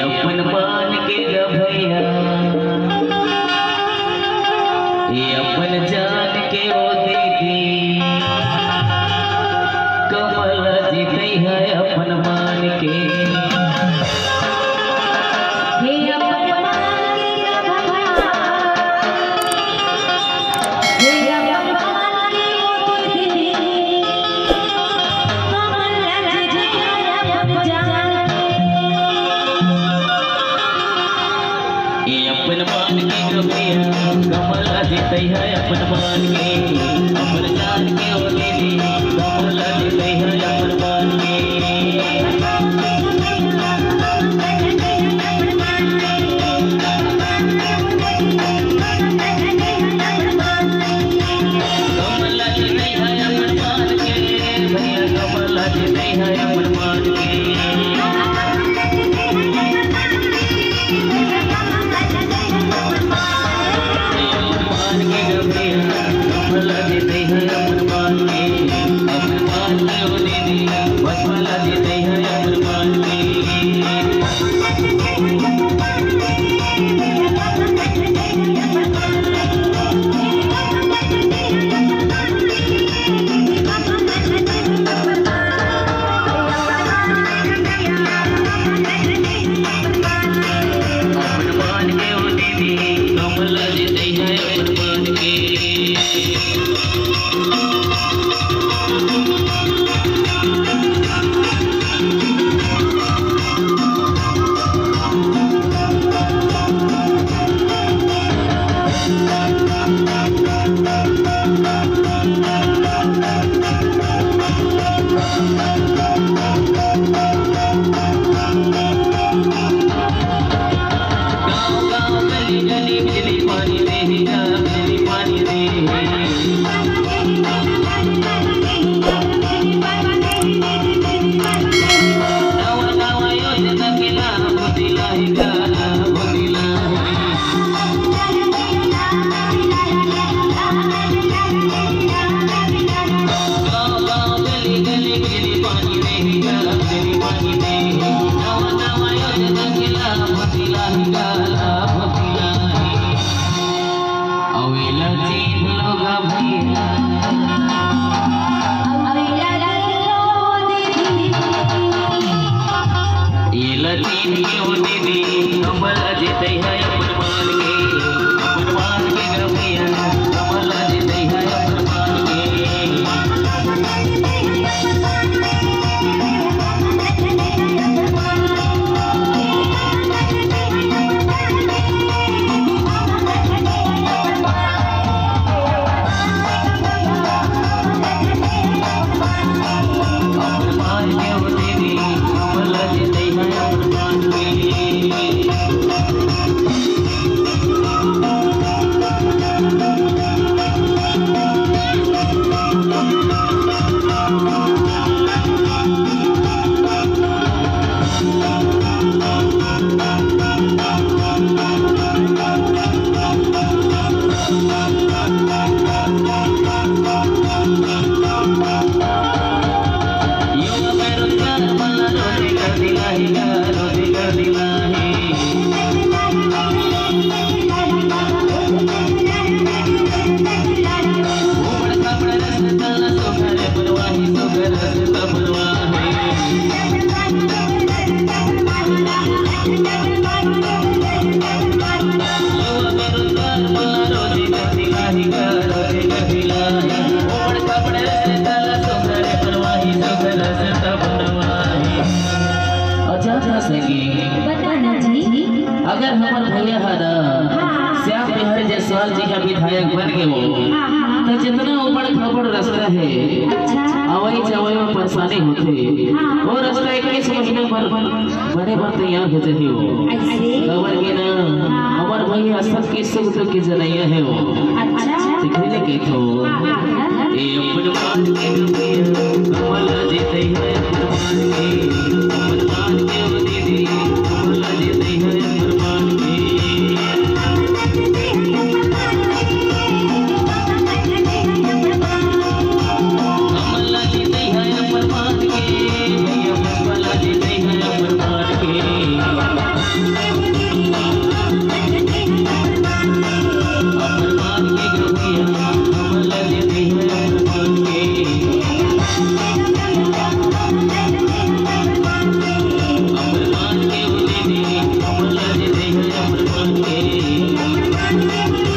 अपन मान के ग भैया, ये अपन जान के ओ दीदी, कमल जीते है अपन मान के। अपन मान के गभैया, कमल जीते है अपन मान के, अपन जान के ओ दीदी, कमल जीते है अपन मान के। कमल जीते है अपन मान के भैया, कमल जीते है अपन मान के। अगर हमार भैया श्याम बिहारी जायसवाल जी का विधायक बन गए वो, तो जितना उबड़ खबड़ रास्ता है आवाई जावाई में परेशानी होते, वो रास्ता 21 महीने पर बने पर तैयार हो जाए वो खबर के ना। हमार भैया सब की सुख दुख की जनैया है वो, दिखने के तो ये अपन मान के कमल जीते है अपन मान के वो दीदी, कमल जीते है अपन मान के। कमल जीते है अपन मान के भैया, कमल जीते है अपन मान के। भैया पर बोल के